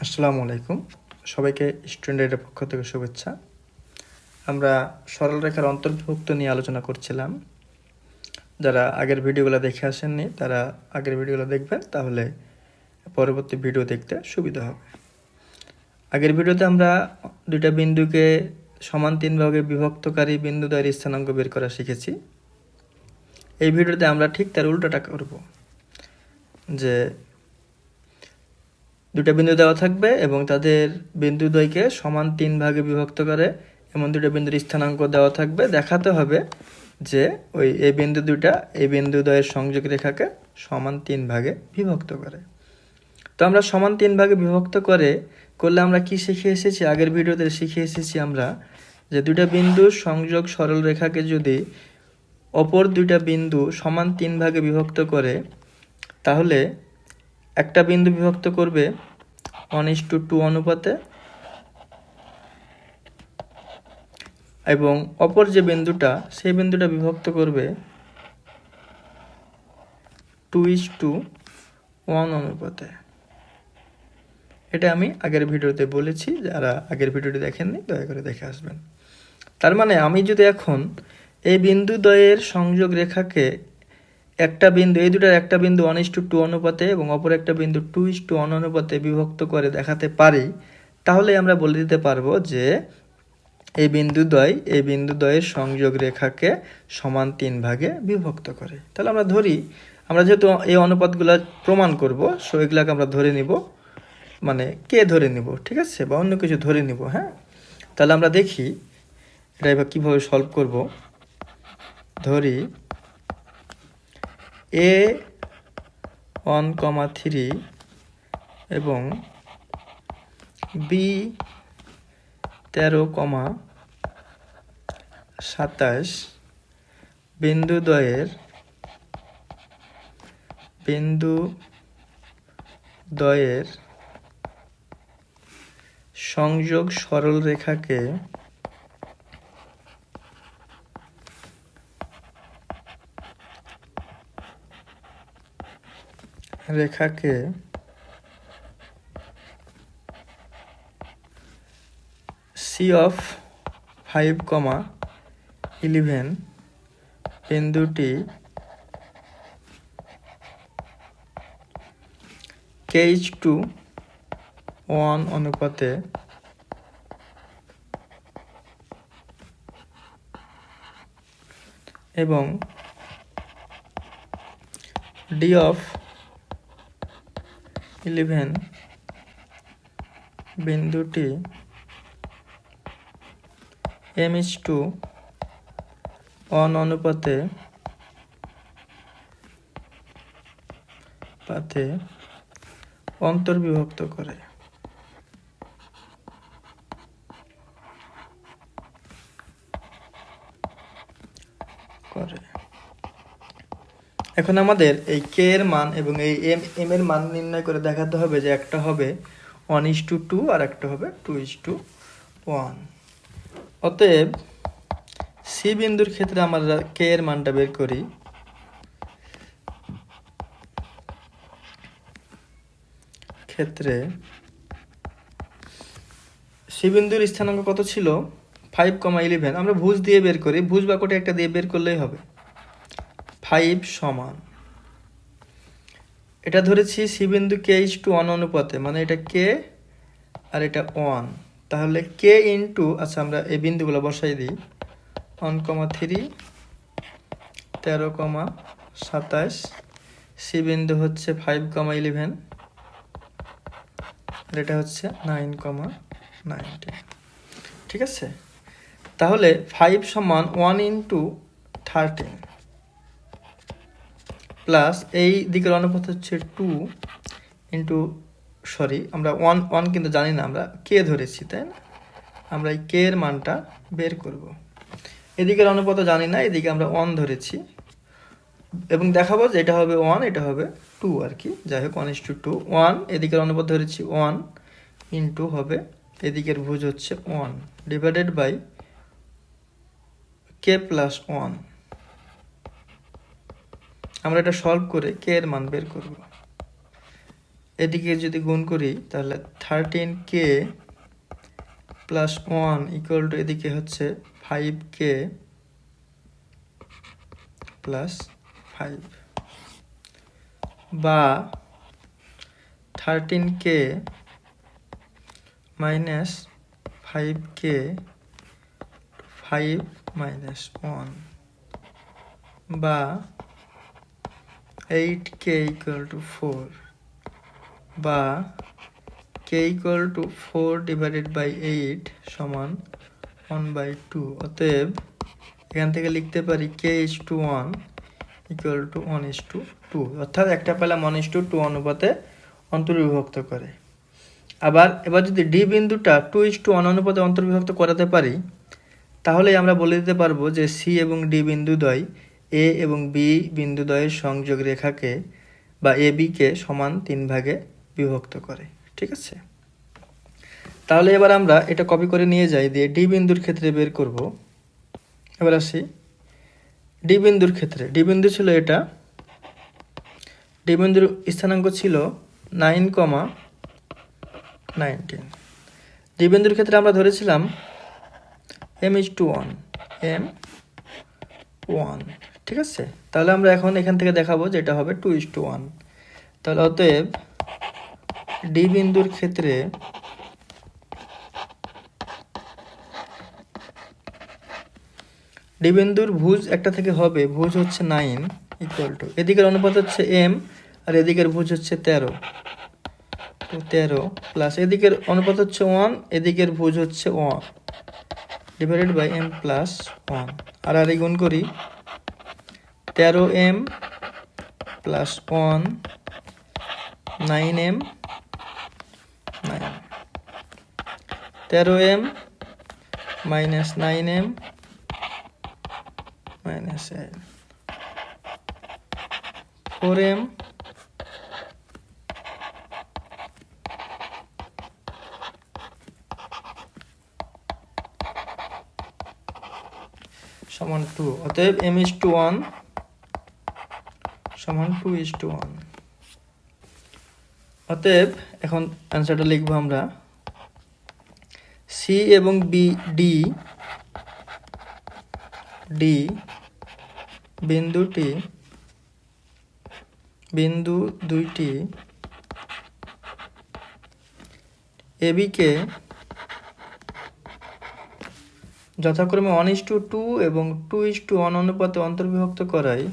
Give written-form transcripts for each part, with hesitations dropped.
আসসালামু আলাইকুম, সবাইকে স্টুডেন্টের পক্ষ থেকে শুভেচ্ছা। আমরা সরলরেখার অন্তর্ভুক্ত নিয়ে আলোচনা করছিলাম। যারা আগের ভিডিওগুলো দেখে আসেননি তারা আগের ভিডিওগুলো দেখবেন, তাহলে পরবর্তী ভিডিও দেখতে সুবিধা হবে। আগের ভিডিওতে আমরা দুইটা বিন্দুকে সমান তিন ভাগে বিভক্তকারী বিন্দুদ্বয়ের স্থানাঙ্ক বের করা শিখেছি। এই ভিডিওতে আমরা ঠিক তার উল্টোটা করব, যে দুটা বিন্দু দেওয়া থাকবে এবং তাদের বিন্দুদ্বয়কে সমান তিন ভাগে বিভক্ত করে এমন দুটো বিন্দুর স্থানাঙ্ক দেওয়া থাকবে। দেখাতে হবে যে ওই এই বিন্দু দুটা এই বিন্দুদ্বয়ের সংযোগ রেখাকে সমান তিন ভাগে বিভক্ত করে। তো আমরা সমান তিন ভাগে বিভক্ত করলে আমরা কি শিখে এসেছি? আগের ভিডিওতে শিখে এসেছি আমরা যে দুটা বিন্দুর সংযোগ সরল রেখাকে যদি অপর দুইটা বিন্দু সমান তিন ভাগে বিভক্ত করে, তাহলে একটা বিন্দু বিভক্ত করবে 1:2 অনুপাতে এবং অপর যে বিন্দুটা সেই বিন্দুটা বিভক্ত করবে 2:1 অনুপাতে। এটা আমি আগের ভিডিওতে বলেছি, যারা আগের ভিডিওটি দেখেননি দয়া করে দেখে আসবেন। তার মানে আমি যদি এখন এই বিন্দুদ্বয়ের সংযোগ রেখাকে একটা বিন্দু, এই দুটার একটা বিন্দু 1:2 অনুপাতে এবং অপর একটা বিন্দু 2:1 অনুপাতে বিভক্ত করে দেখাতে পারি, তাহলে আমরা বলে দিতে পারবো যে এই বিন্দুদ্বয়ের সংযোগ রেখাকে সমান তিন ভাগে বিভক্ত করে। তাহলে আমরা ধরি, আমরা যেহেতু এই অনুপাতগুলো প্রমাণ করব, সো এগুলাকে আমরা ধরে নিব, মানে কে ধরে নিব, ঠিক আছে, বা অন্য কিছু ধরে নিব। হ্যাঁ, তাহলে আমরা দেখি এটা এবার কীভাবে সলভ করব। ধরি A1,3 এবং B13,27 বিন্দুদ্বয়ের সংযোগ সরল রেখাকে C of 5,11 বিন্দুটি K:1 অনুপাতে এবং D of 11 বিন্দুটি M:1 অনুপাতে অন্তর্বিভক্ত করে। এখন আমাদের এই কে এর মান এবং এই এম এর মান নির্ণয় করে দেখাতে হবে যে একটা হবে 1:2 আর একটা হবে 2:1। অতএব সি বিন্দুর ক্ষেত্রে আমরা কে এর মানটা বের করি। ক্ষেত্রে সি বিন্দুর স্থানাঙ্ক কত ছিল? 5,11। আমরা ভুজ দিয়ে বের করি, ভুজ বাক্যটা একটা দিয়ে বের করলেই হবে। 5 সমান, এটা ধরেছি সি বিন্দু K:1 অনুপাতে, মানে এটা কে আর এটা 1, তাহলে কে ইন্টু, আচ্ছা আমরা এই বিন্দুগুলো বসাই দিই, 1,3, 13,27, সি বিন্দু হচ্ছে 5,11 আর এটা হচ্ছে 9,19। ঠিক আছে, তাহলে 5 সমান 1:13 প্লাস এই দিকের অনুপাত হচ্ছে 2 ইন্টু, আমরা 1 কিন্তু জানি না, আমরা কে ধরেছি, তাই না? আমরা এই কে এর মানটা বের করব। এদিকের অনুপাত জানি না, এদিকে আমরা 1 ধরেছি এবং দেখাবো যে এটা হবে 1, এটা হবে 2 আর কি। যাই হোক, 1:2, 1 এদিকের অনুপাত ধরেছি 1 ইন্টু হবে এদিকের ভুজ হচ্ছে 1 ডিভাইডেড বাই কে প্লাস 1। আমরা এটা সলভ করে কে এর মান বের করব। এদিকে যদি গুণ করি তাহলে 13k প্লাস 1 ইকুয়াল টু এদিকে হচ্ছে 5k প্লাস 5, বা 13k মাইনাস 5k 5 মাইনাস 1, বা 8k ইকুয়াল টু 4, বা k equal to 4 divided by 8 সমান 1/2। অতএব এখান থেকে লিখতে পারি k is to 1 equal to 1:2, অর্থাৎ একটা পেলাম 1:2 অনুপাতে অন্তর্বিভক্ত করে। এবার যদি ডি বিন্দুটা 2:1 অনুপাতে অন্তর্বিভক্ত করাতে পারি, তাহলে আমরা বলে দিতে পারবো যে সি এবং ডি বিন্দুদ্বয় এ এবং বি বিন্দুদ্বয়ের সংযোগ রেখাকে বা এ বিকে সমান 3 ভাগে বিভক্ত করে। ঠিক আছে, তাহলে এবার আমরা এটা কপি করে নিয়ে যাই, দিয়ে ডি বিন্দুর ক্ষেত্রে বের করব। এবার আসি ডি বিন্দুর ক্ষেত্রে। ডি বিন্দু ছিল এটা, ডি বিন্দুর স্থানাঙ্ক ছিল 9,19। ডি বিন্দুর ক্ষেত্রে আমরা ধরেছিলাম m:1, m1। ঠিক আছে, তাহলে আমরা এখন এখান থেকে দেখাবো যে এটা হবে 2:1। তাহলে অতএব ডি বিন্দুর ক্ষেত্রে ডি বিন্দুর ভুজ একটা থেকে হবে, ভুজ হচ্ছে 9 ইকুয়াল টু, এদিকের অনুপাত হচ্ছে m আর এদিকের ভুজ হচ্ছে 13, তো 13 প্লাস এদিকের অনুপাত হচ্ছে 1, এদিকের ভুজ হচ্ছে 1 ডিভাইডেড বাই m প্লাস 1। আর গুণ করি 13m plus 1 9m 9, 13m minus 9m minus 4m সমান 2। অতএব m:1 সমান 2:1। অতএব এখন অ্যান্সারটা লিখবো আমরা, সি এবং ডি বিন্দু দুইটি এবিকে যথাক্রমে 1:2 এবং 2:1 অনুপাতে অন্তর্বিভক্ত করায়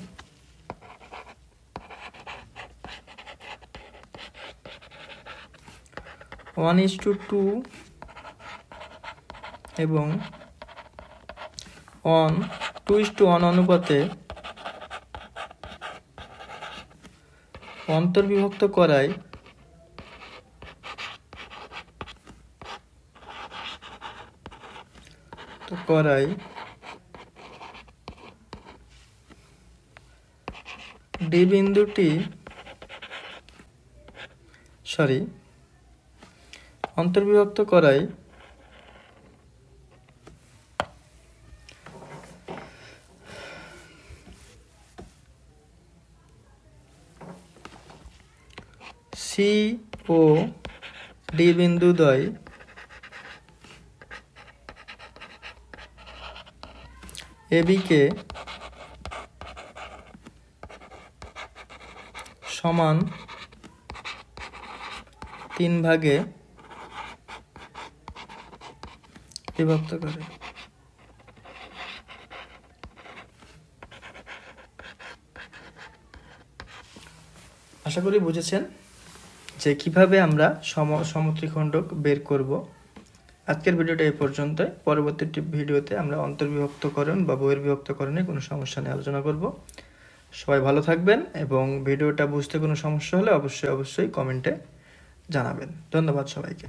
এবং 2:1 অনুপাতে অন্তর্বিভক্ত করায় ডি বিন্দুটি অন্তর্বিভক্ত করায় সি ও ডি বিন্দুদ্বয় এবিকে সমান 3 ভাগে বিভক্ত করে। আশা করি বুঝেছেন যে কিভাবে আমরা সমত্রিখণ্ডক বের করব। আজকের ভিডিওটা এই পর্যন্তই। পরবর্তী ভিডিওতে আমরা অন্তর্বিভক্তকরণ বা বহির্বিভক্তকরণে কোনো সমস্যা নিয়ে আলোচনা করব। সবাই ভালো থাকবেন, এবং ভিডিওটা বুঝতে কোনো সমস্যা হলে অবশ্যই কমেন্টে জানাবেন। ধন্যবাদ সবাইকে।